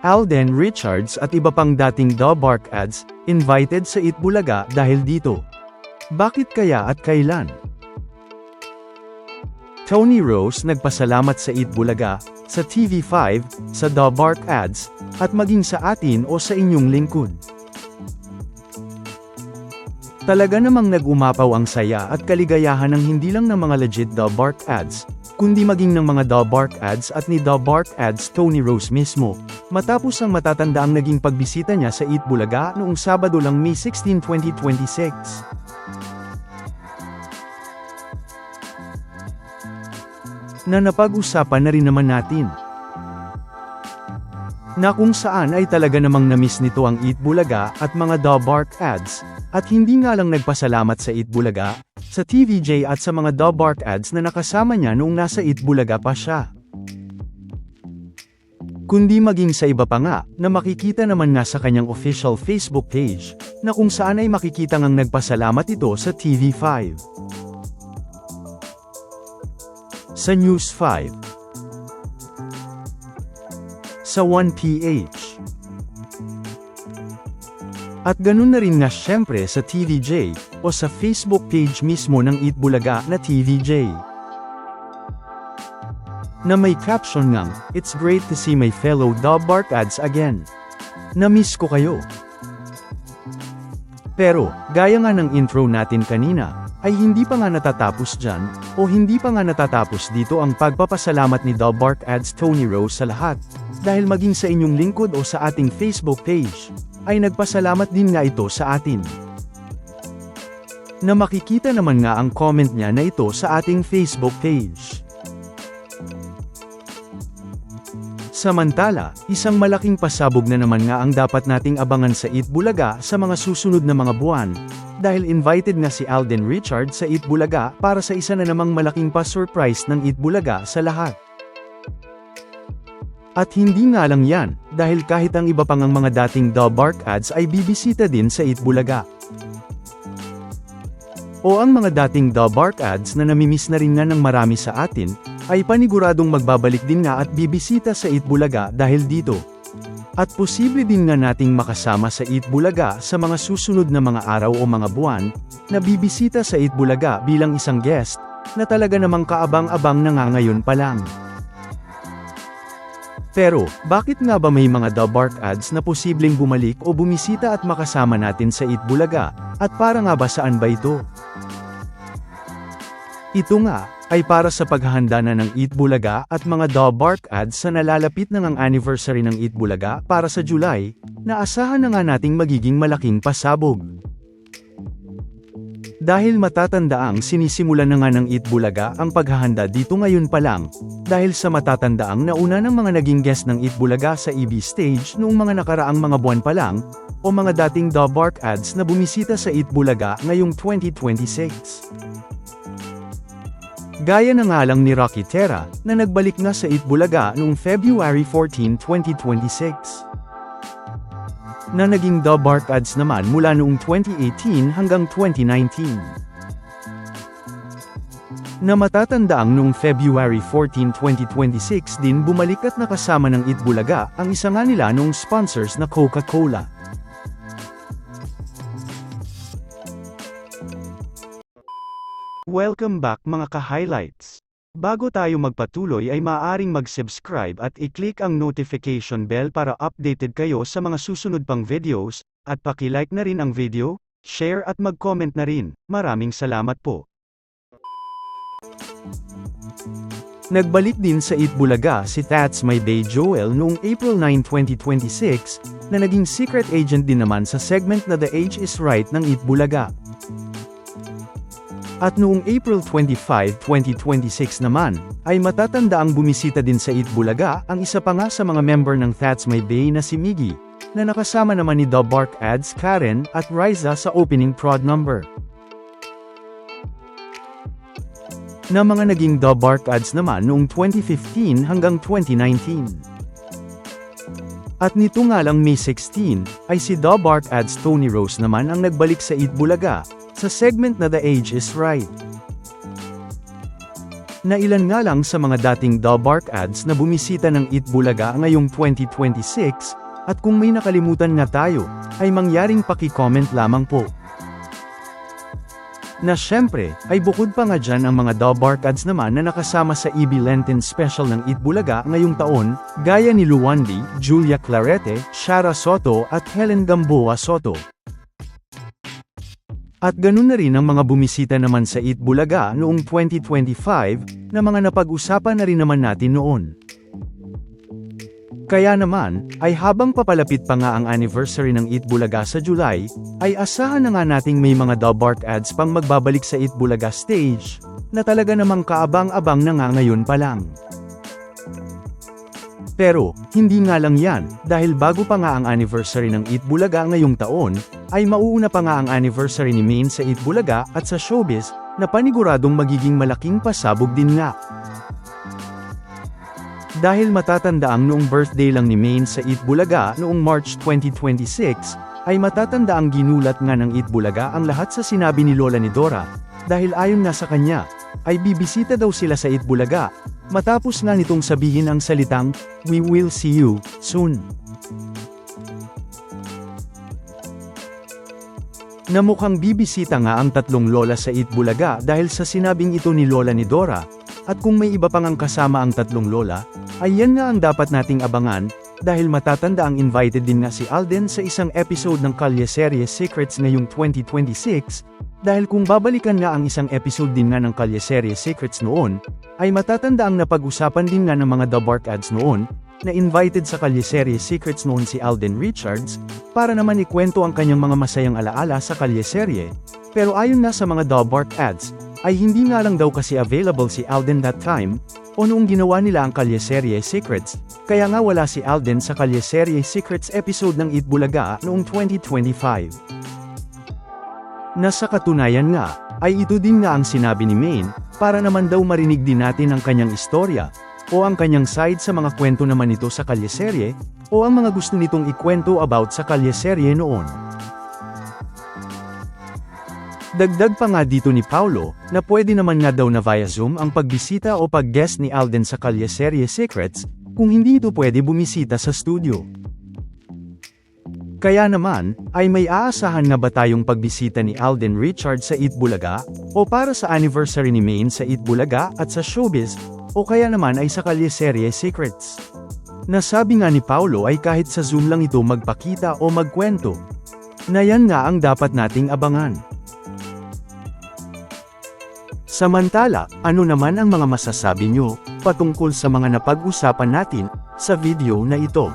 Alden Richards at iba pang dating Bark ads, invited sa Eat Bulaga dahil dito. Bakit kaya at kailan? Tony Rose nagpasalamat sa Eat Bulaga, sa TV5, sa Bark ads, at maging sa atin o sa inyong lingkod. Talaga namang nag-umapaw ang saya at kaligayahan ng hindi lang ng mga legit Bark ads, kundi maging ng mga Bark ads at ni Bark ads Tony Rose mismo, matapos ang matatandaang naging pagbisita niya sa Eat Bulaga noong Sabado lang May 16, 2026. Na napag-usapan na rin naman natin. Na kung saan ay talaga namang na-miss nito ang Eat Bulaga at mga Bark ads, at hindi nga lang nagpasalamat sa Eat Bulaga, sa TVJ at sa mga Bark ads na nakasama niya noong nasa Eat Bulaga pa siya. Kundi maging sa iba pa nga, na makikita naman nga sa kanyang official Facebook page, na kung saan ay makikita ngang nagpasalamat ito sa TV5. Sa News 5. Sa 1PH. At ganun na rin nga syempre sa TVJ, o sa Facebook page mismo ng Eat Bulaga na TVJ. Na may caption ngang, "It's great to see my fellow Bark ads again. Na-miss ko kayo." Pero, gaya nga ng intro natin kanina, ay hindi pa nga natatapos dyan, o hindi pa nga natatapos dito ang pagpapasalamat ni Bark ads Tony Rose sa lahat, dahil maging sa inyong lingkod o sa ating Facebook page, ay nagpasalamat din nga ito sa atin. Na makikita naman nga ang comment niya na ito sa ating Facebook page. Samantala, isang malaking pasabog na naman nga ang dapat nating abangan sa Eat Bulaga sa mga susunod na mga buwan, dahil invited nga si Alden Richards sa Eat Bulaga para sa isa na namang malaking pa-surprise ng Eat Bulaga sa lahat. At hindi nga lang yan, dahil kahit ang iba pang ang mga dating Bark ads ay bibisita din sa Eat Bulaga. O ang mga dating Bark ads na namimiss na rin nga ng marami sa atin, ay paniguradong magbabalik din nga at bibisita sa Eat Bulaga dahil dito. At posible din nga nating makasama sa Eat Bulaga sa mga susunod na mga araw o mga buwan, na bibisita sa Eat Bulaga bilang isang guest, na talaga namang kaabang-abang na nga ngayon pa lang. Pero, bakit nga ba may mga Bark ads na posibleng bumalik o bumisita at makasama natin sa Eat Bulaga, at para nga ba saan ba ito? Ito nga, ay para sa paghahanda na ng Eat Bulaga at mga Bark ads sa nalalapit na ng anniversary ng Eat Bulaga para sa July, na asahan na nga nating magiging malaking pasabog. Dahil matatandaang sinisimulan na nga ng Eat Bulaga ang paghahanda dito ngayon pa lang, dahil sa matatandaang nauna ng mga naging guest ng Eat Bulaga sa EB stage noong mga nakaraang mga buwan pa lang, o mga dating Bark ads na bumisita sa Eat Bulaga ngayong 2026. Gaya na nga lang ni Rocky Terra, na nagbalik nga sa Eat Bulaga noong February 14, 2026. Na naging Bark ads naman mula noong 2018 hanggang 2019. Na matatandaang noong February 14, 2026 din bumalik at nakasama ng Eat Bulaga ang isa nga nila noong sponsors na Coca-Cola. Welcome back mga ka-highlights. Bago tayo magpatuloy ay maaaring mag-subscribe at i-click ang notification bell para updated kayo sa mga susunod pang videos, at paki-like na rin ang video, share at mag-comment na rin. Maraming salamat po. Nagbalik din sa Eat Bulaga si That's My Bae Joel noong April 9, 2026, na naging secret agent din naman sa segment na The Age is Right ng Eat Bulaga. At noong April 25, 2026 naman, ay matatandaang bumisita din sa Eat Bulaga ang isa pa nga sa mga member ng That's My Bae na si Miggy, na nakasama naman ni Bark ads Karen at Riza sa opening prod number. Na mga naging Bark ads naman noong 2015 hanggang 2019. At nito nga lang May 16, ay si Bark ads Tony Rose naman ang nagbalik sa Eat Bulaga, sa segment na The Age is Right. Na ilan nga lang sa mga dating The Bark ads na bumisita ng Eat Bulaga ngayong 2026, at kung may nakalimutan nga tayo, ay mangyaring paki-comment lamang po. Na syempre, ay bukod pa nga dyan ang mga The Bark ads naman na nakasama sa EB Lenten Special ng Eat Bulaga ngayong taon, gaya ni Luwandi, Julia Clarete, Shara Soto at Helen Gamboa Soto. At ganun na rin ang mga bumisita naman sa Eat Bulaga noong 2025, na mga napag-usapan na rin naman natin noon. Kaya naman, ay habang papalapit pa nga ang anniversary ng Eat Bulaga sa July, ay asahan na nga nating may mga The Bark ads pang magbabalik sa Eat Bulaga stage, na talaga namang kaabang-abang na nga ngayon pa lang. Pero, hindi nga lang yan, dahil bago pa nga ang anniversary ng Eat Bulaga ngayong taon, ay mauuna pa nga ang anniversary ni Maine sa Eat Bulaga at sa showbiz, na paniguradong magiging malaking pasabog din nga. Dahil matatandaang noong birthday lang ni Maine sa Eat Bulaga noong March 2026, ay matatandaang ginulat nga ng Eat Bulaga ang lahat sa sinabi ni Lola ni Dora, dahil ayon nga sa kanya, ay bibisita daw sila sa Eat Bulaga, matapos nga nitong sabihin ang salitang, "We will see you, soon." Na mukhang bibisita nga ang tatlong lola sa Eat Bulaga dahil sa sinabing ito ni Lola ni Dora, at kung may iba pang ang kasama ang tatlong lola, ay yan nga ang dapat nating abangan, dahil matatanda ang invited din nga si Alden sa isang episode ng Kalyeserye Secrets ngayong 2026, dahil kung babalikan nga ang isang episode din nga ng Kalyeserye Secrets noon, ay matatanda ang napag-usapan din nga ng mga The Bark ads noon, na invited sa Kalyeserye Secrets noon si Alden Richards, para naman ikwento ang kanyang mga masayang alaala sa kalyeserye, pero ayon na sa mga The Bark ads, ay hindi nga lang daw kasi available si Alden that time, o noong ginawa nila ang Kalyeserye Secrets, kaya nga wala si Alden sa Kalyeserye Secrets episode ng Eat Bulaga noong 2025. Nasa katunayan nga, ay ito din nga ang sinabi ni Maine, para naman daw marinig din natin ang kanyang istorya, o ang kanyang side sa mga kwento naman nito sa kalyeserye, o ang mga gusto nitong ikwento about sa kalyeserye noon. Dagdag pa nga dito ni Paulo, na pwede naman nga daw na via Zoom ang pagbisita o pag-guest ni Alden sa Kalyeserye Secrets, kung hindi ito pwede bumisita sa studio. Kaya naman, ay may aasahan nga ba tayong pagbisita ni Alden Richards sa Eat Bulaga, o para sa anniversary ni Maine sa Eat Bulaga at sa showbiz, o kaya naman ay sa Kalyeserye Secrets? Nasabi nga ni Paulo ay kahit sa Zoom lang ito magpakita o magkwento. Na yan nga ang dapat nating abangan. Samantala, ano naman ang mga masasabi nyo patungkol sa mga napag-usapan natin sa video na ito?